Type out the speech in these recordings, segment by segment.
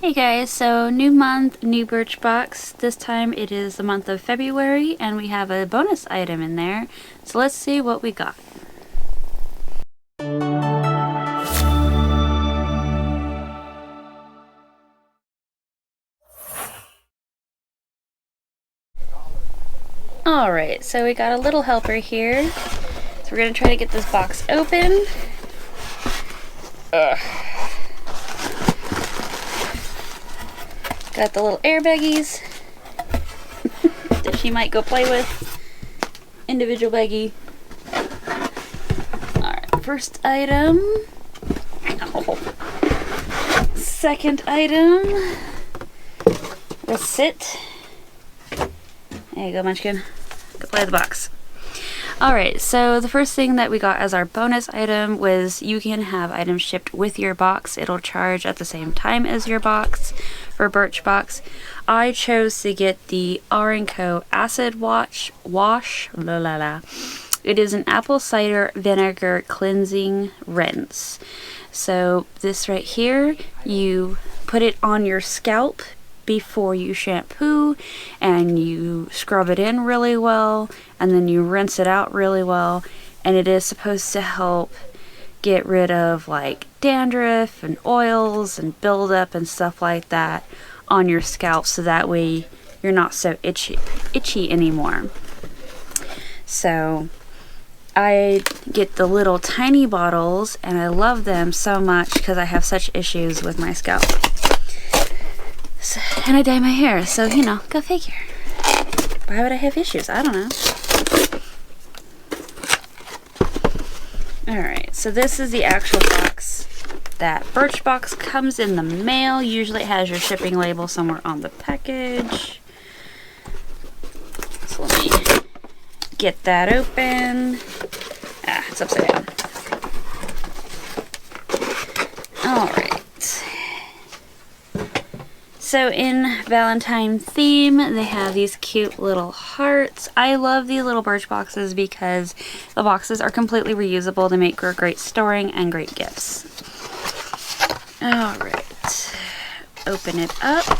Hey guys, so new month, new BirchBox. This time it is the month of February and we have a bonus item in there. So let's see what we got. Alright, so we got a little helper here. So we're going to try to get this box open. Got the little airbaggies that she might go play with. Individual baggie. Alright, first item. Ow. Second item. We'll sit. There you go, Munchkin. Go play with the box. Alright, so the first thing that we got as our bonus item was you can have items shipped with your box. It'll charge at the same time as your box for BirchBox. I chose to get the R&Co Acid Wash. It is an apple cider vinegar cleansing rinse. So this right here, you put it on your scalp before you shampoo and you scrub it in really well and then you rinse it out really well, and it is supposed to help get rid of like dandruff and oils and buildup and stuff like that on your scalp, so that way you're not so itchy anymore. So I get the little tiny bottles and I love them so much because I have such issues with my scalp. So, and I dye my hair, so you know, go figure. Why would I have issues? I don't know. Alright, so this is the actual box that BirchBox comes in the mail. Usually it has your shipping label somewhere on the package. So let me get that open. Ah, it's upside down. Alright. So in Valentine theme, they have these cute little hearts. I love these little Birch boxes because the boxes are completely reusable. They make for great storing and great gifts. Alright, open it up.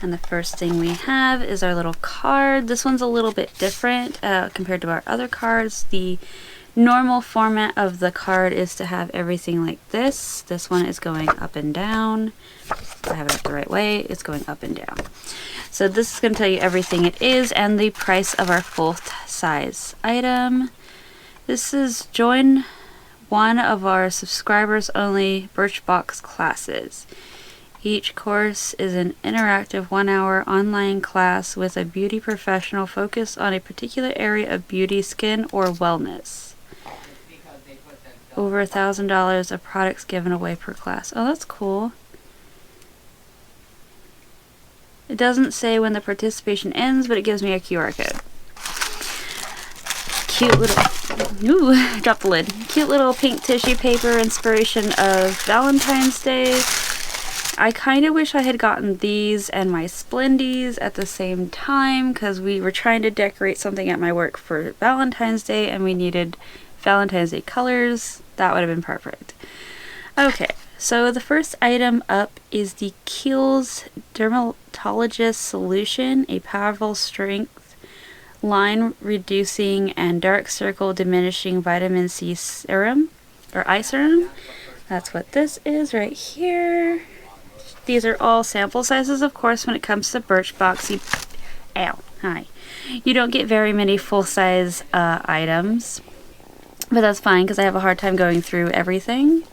And the first thing we have is our little card. This one's a little bit different compared to our other cards. The normal format of the card is to have everything like this. This one is going up and down. If I have it up the right way, it's going up and down. So this is going to tell you everything it is and the price of our full size item. This is join one of our subscribers only BirchBox classes. Each course is an interactive 1-hour online class with a beauty professional focused on a particular area of beauty, skin, or wellness. Over $1,000 of products given away per class. Oh, that's cool. It doesn't say when the participation ends, but it gives me a QR code. Cute little... Ooh, dropped the lid. Cute little pink tissue paper inspiration of Valentine's Day. I kind of wish I had gotten these and my Splendies at the same time, because we were trying to decorate something at my work for Valentine's Day and we needed Valentine's Day colors. That would have been perfect. Okay, so the first item up is the Kiehl's Dermatologist Solution, a powerful strength, line reducing and dark circle diminishing vitamin C serum, or eye serum. That's what this is right here. These are all sample sizes, of course, when it comes to BirchBox. You don't get very many full-size items, but that's fine because I have a hard time going through everything.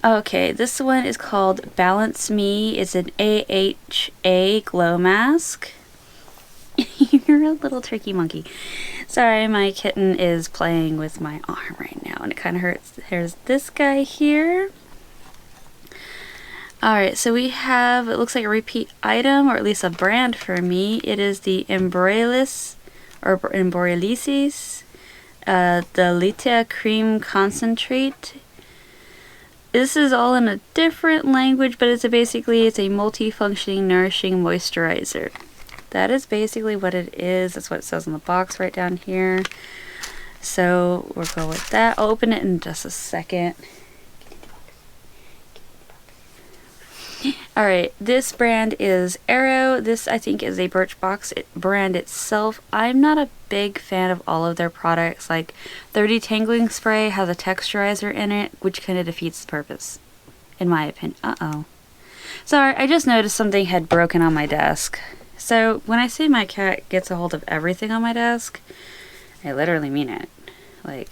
Okay, this one is called Balance Me. It's an AHA glow mask. You're a little tricky monkey. Sorry, my kitten is playing with my arm right now and it kind of hurts. There's this guy here. Alright, so we have, it looks like a repeat item, or at least a brand for me. It is the Embryolys, or Embryolys, the Lait Creme Concentrate. This is all in a different language, but it's basically a multifunctioning nourishing moisturizer. That is basically what it is. That's what it says on the box right down here. So we'll go with that. I'll open it in just a second. Alright, this brand is R&Co. This, I think, is a BirchBox brand itself. I'm not a big fan of all of their products. Like, their detangling spray has a texturizer in it, which kind of defeats the purpose, in my opinion. Uh-oh. Sorry, I just noticed something had broken on my desk. So, when I say my cat gets a hold of everything on my desk, I literally mean it. Like,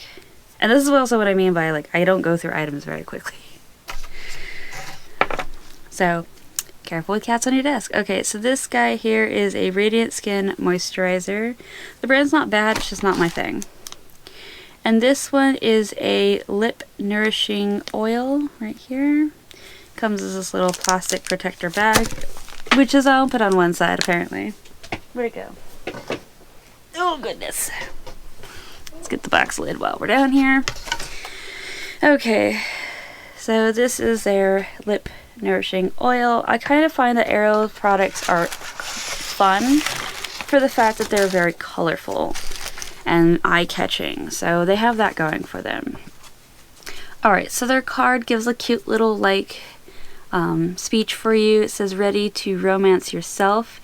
and this is also what I mean by, like, I don't go through items very quickly. So, careful with cats on your desk. Okay, so this guy here is a Radiant Skin Moisturizer. The brand's not bad, it's just not my thing. And this one is a Lip Nourishing Oil right here. Comes as this little plastic protector bag, which is I'll put on one side apparently. Where'd it go? Oh goodness. Let's get the box lid while we're down here. Okay, so this is their Lip Nourishing Oil. I kind of find that R&Co products are fun for the fact that they're very colorful and eye-catching, so they have that going for them. Alright, so their card gives a cute little like speech for you. It says, ready to romance yourself.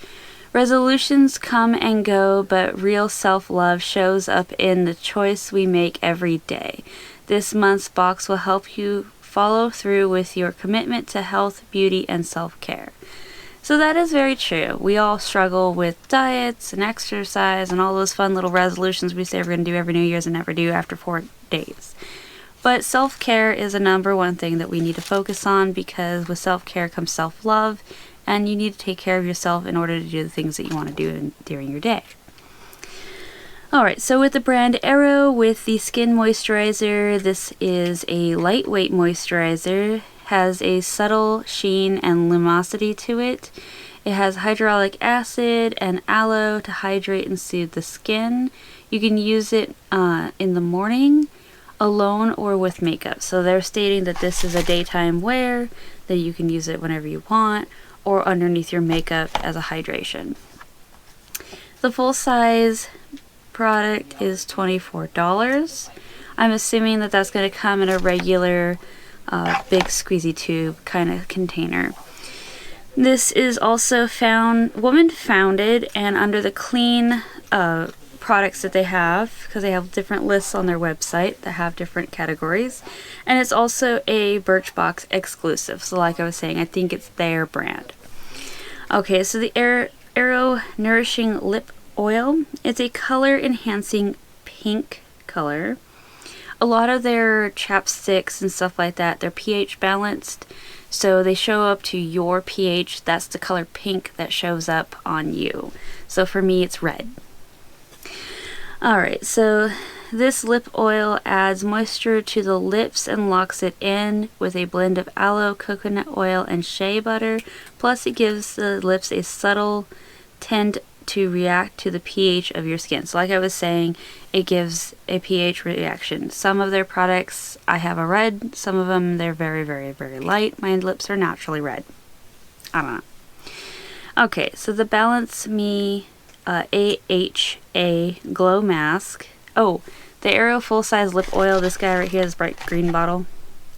Resolutions come and go, but real self-love shows up in the choice we make every day. This month's box will help you follow through with your commitment to health, beauty, and self-care. So that is very true. We all struggle with diets and exercise and all those fun little resolutions we say we're going to do every New Year's and never do after 4 days. But self-care is a #1 thing that we need to focus on, because with self-care comes self-love, and you need to take care of yourself in order to do the things that you want to do during your day. Alright, so with the brand R&Co, with the skin moisturizer, this is a lightweight moisturizer, has a subtle sheen and luminosity to it. It has hyaluronic acid and aloe to hydrate and soothe the skin. You can use it in the morning, alone, or with makeup. So they're stating that this is a daytime wear, that you can use it whenever you want, or underneath your makeup as a hydration. The full size product is $24. I'm assuming that that's going to come in a regular big squeezy tube kind of container. This is also woman founded, and under the clean products that they have, because they have different lists on their website that have different categories, and it's also a BirchBox exclusive. So like I was saying, I think it's their brand. Okay, so the R&Co Nourishing Lip Oil, it's a color enhancing pink color. A lot of their chapsticks and stuff like that, they're pH balanced, so they show up to your pH. That's the color pink that shows up on you. So for me, it's red. Alright, so this lip oil adds moisture to the lips and locks it in with a blend of aloe, coconut oil, and shea butter. Plus it gives the lips a subtle tint to react to the pH of your skin. So like I was saying, it gives a pH reaction. Some of their products, I have a red. Some of them, they're very, very, very light. My lips are naturally red. I don't know. Okay, so the Balance Me AHA Glow Mask. Oh, the R&Co full size lip oil. This guy right here, this bright green bottle,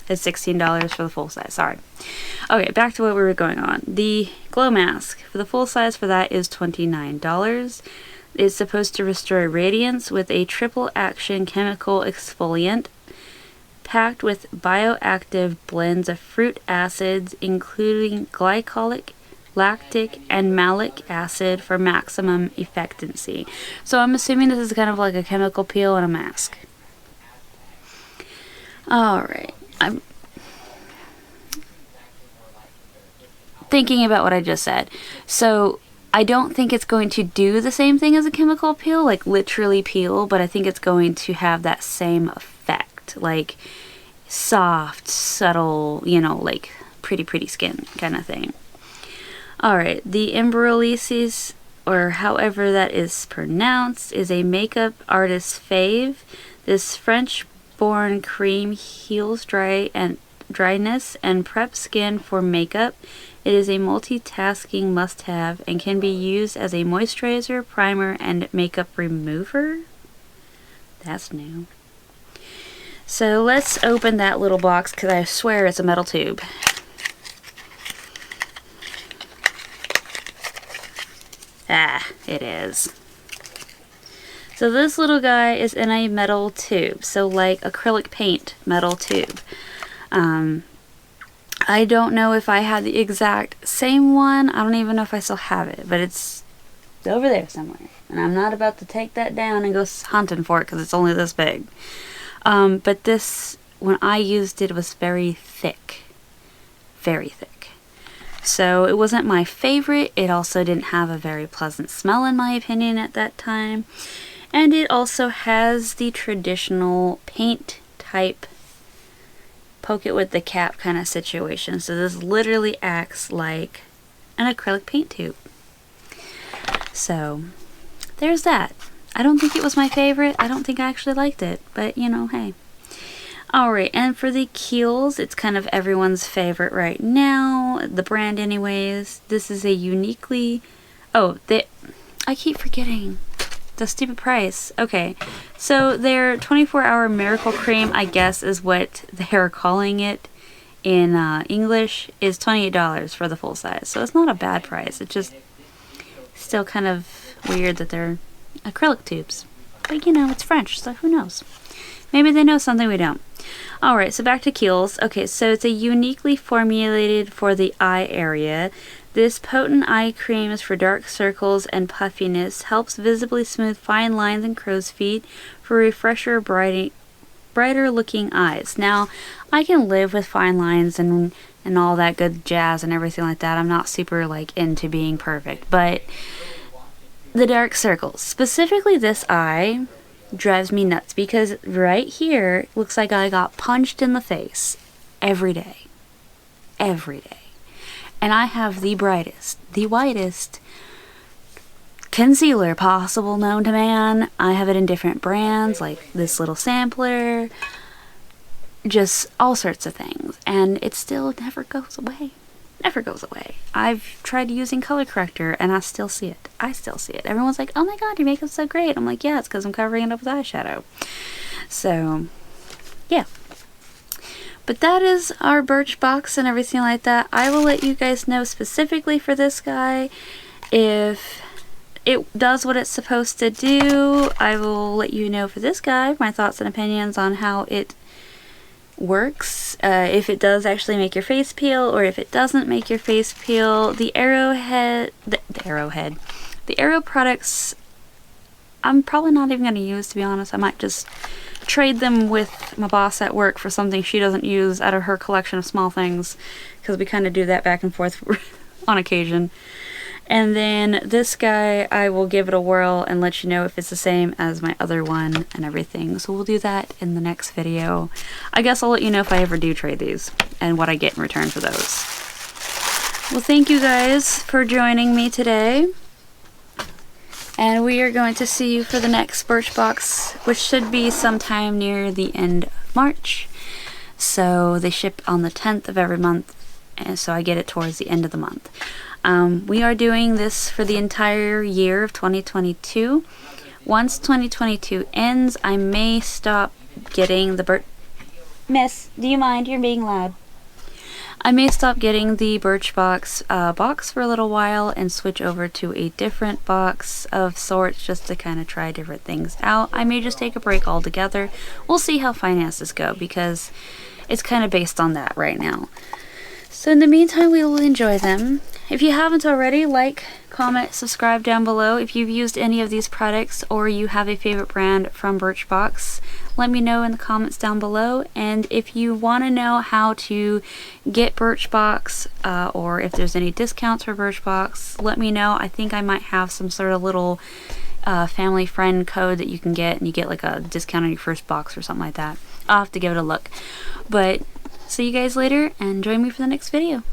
is $16 for the full size. Sorry. Okay, back to what we were going on. The glow mask for the full size for that is $29. It's supposed to restore radiance with a triple action chemical exfoliant packed with bioactive blends of fruit acids, including glycolic, lactic, and malic acid for maximum effectiveness. So I'm assuming this is kind of like a chemical peel and a mask. Alright, I'm thinking about what I just said. So I don't think it's going to do the same thing as a chemical peel, like literally peel, but I think it's going to have that same effect, like soft, subtle, you know, like pretty skin kind of thing. Alright, the Embryolysses, or however that is pronounced, is a makeup artist's fave. This French-born cream heals dryness and preps skin for makeup. It is a multitasking must-have and can be used as a moisturizer, primer, and makeup remover. That's new. So let's open that little box, because I swear it's a metal tube. Ah, it is. So this little guy is in a metal tube, so like acrylic paint metal tube. I don't know if I had the exact same one. I don't even know if I still have it, but it's over there somewhere. And I'm not about to take that down and go hunting for it because it's only this big. But this, when I used it, was very thick. Very thick. So it wasn't my favorite. It also didn't have a very pleasant smell in my opinion at that time. And it also has the traditional paint type poke it with the cap kind of situation. So this literally acts like an acrylic paint tube. So there's that. I don't think it was my favorite. I don't think I actually liked it, but you know, hey. Alright, and for the Kiehl's, it's kind of everyone's favorite right now. The brand anyways. This is a uniquely... Oh, I keep forgetting the stupid price. Okay, so their 24-hour miracle cream, I guess is what they're calling it in English, is $28 for the full size. So it's not a bad price. It's just still kind of weird that they're acrylic tubes. But you know, it's French, so who knows? Maybe they know something we don't. Alright, so back to Kiehl's. Okay, so it's a uniquely formulated for the eye area. This potent eye cream is for dark circles and puffiness, helps visibly smooth fine lines and crow's feet for refresher, brighter looking eyes. Now, I can live with fine lines and all that good jazz and everything like that. I'm not super like into being perfect, but the dark circles, specifically this eye, drives me nuts because right here looks like I got punched in the face every day. Every day. And I have the brightest, the whitest concealer possible known to man. I have it in different brands, like this little sampler, just all sorts of things. And it still never goes away. Never goes away. I've tried using color corrector and I still see it. I still see it. Everyone's like, oh my god, your makeup's so great. I'm like, yeah, it's because I'm covering it up with eyeshadow. So, yeah. But that is our Birchbox and everything like that. I will let you guys know specifically for this guy if it does what it's supposed to do. I will let you know for this guy my thoughts and opinions on how it works. If it does actually make your face peel or if it doesn't make your face peel. The Arrowhead, the Arrow products, I'm probably not even going to use, to be honest. I might just trade them with my boss at work for something she doesn't use out of her collection of small things, because we kind of do that back and forth on occasion. And then this guy, I will give it a whirl and let you know if it's the same as my other one and everything. So we'll do that in the next video. I guess I'll let you know if I ever do trade these and what I get in return for those. Well, thank you guys for joining me today. And we are going to see you for the next Birchbox, which should be sometime near the end of March. So they ship on the 10th of every month, and so I get it towards the end of the month. We are doing this for the entire year of 2022. Once 2022 ends, I may stop getting the Miss, do you mind? You're being loud. I may stop getting the Birchbox box for a little while and switch over to a different box of sorts just to kind of try different things out. I may just take a break altogether. We'll see how finances go because it's kind of based on that right now. So in the meantime, we will enjoy them. If you haven't already, like, comment, subscribe down below. If you've used any of these products or you have a favorite brand from Birchbox, let me know in the comments down below. And if you want to know how to get Birchbox or if there's any discounts for Birchbox, let me know. I think I might have some sort of little family friend code that you can get, and you get like a discount on your first box or something like that. I'll have to give it a look. But see you guys later and join me for the next video.